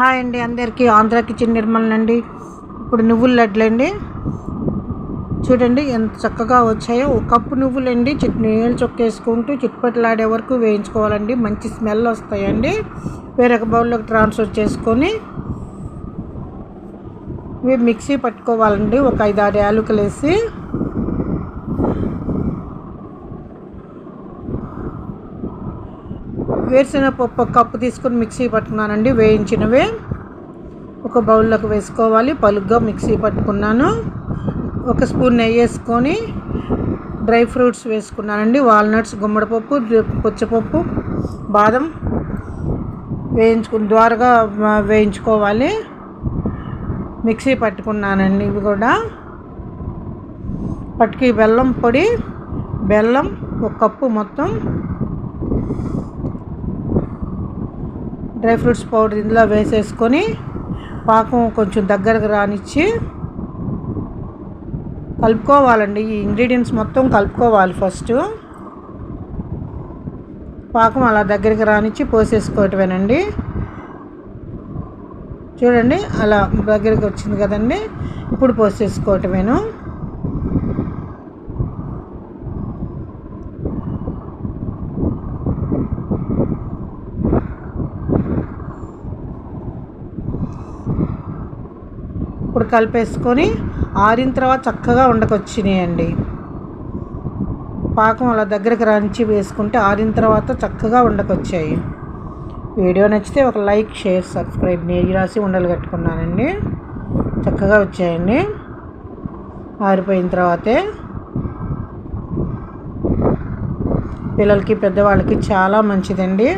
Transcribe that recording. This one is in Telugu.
హాయ్ అండి, అందరికీ ఆంధ్ర కిచెన్ నిర్మల్ అండి. ఇప్పుడు నువ్వుల లడ్లండి, చూడండి ఎంత చక్కగా వచ్చాయో. ఒక కప్పు నువ్వులండి నీళ్ళు చొక్కేసుకుంటూ చిట్పట్లాడే వరకు వేయించుకోవాలండి. మంచి స్మెల్ వస్తాయండి. వేరొక బౌల్లోకి ట్రాన్స్ఫర్ చేసుకొని ఇవి మిక్సీ పట్టుకోవాలండి. ఒక 5-6 యాలకులు వేసి వేరుశనగపప్పు ఒక కప్పు తీసుకొని మిక్సీ పట్టుకున్నానండి. వేయించినవే ఒక బౌల్లోకి వేసుకోవాలి. పలుగ్గా మిక్సీ పట్టుకున్నాను. ఒక స్పూన్ నెయ్యి వేసుకొని డ్రై ఫ్రూట్స్ వేసుకున్నానండి. వాల్నట్స్, గుమ్మడిపప్పు, పుచ్చపప్పు, బాదం ద్వారగా వేయించుకోవాలి. మిక్సీ పట్టుకున్నానండి. ఇవి కూడా పట్టుకి బెల్లం పొడి, బెల్లం ఒక కప్పు మొత్తం, డ్రై ఫ్రూట్స్ పౌడర్ ఇందులో వేసేసుకొని పాకం కొంచెం దగ్గరకు రానిచ్చి కలుపుకోవాలండి. ఈ ఇంగ్రీడియంట్స్ మొత్తం కలుపుకోవాలి. ఫస్ట్ పాకం అలా దగ్గరికి రానిచ్చి పోసేసుకోవటమేనండి. చూడండి అలా దగ్గరికి వచ్చింది కదండి. ఇప్పుడు పోసేసుకోవటమేను. ఇప్పుడు కలిపేసుకొని ఆరిన తర్వాత చక్కగా ఉండకొచ్చినాయండి. పాకం అలా దగ్గరకు రానిచ్చి వేసుకుంటే ఆరిన తర్వాత చక్కగా ఉండకొచ్చాయి. వీడియో నచ్చితే ఒక లైక్, షేర్, సబ్స్క్రైబ్. నెయ్యి రాసి ఉండలు కట్టుకున్నానండి. చక్కగా వచ్చాయండి. ఆరిపోయిన తర్వాతే పిల్లలకి, పెద్దవాళ్ళకి చాలా మంచిదండి.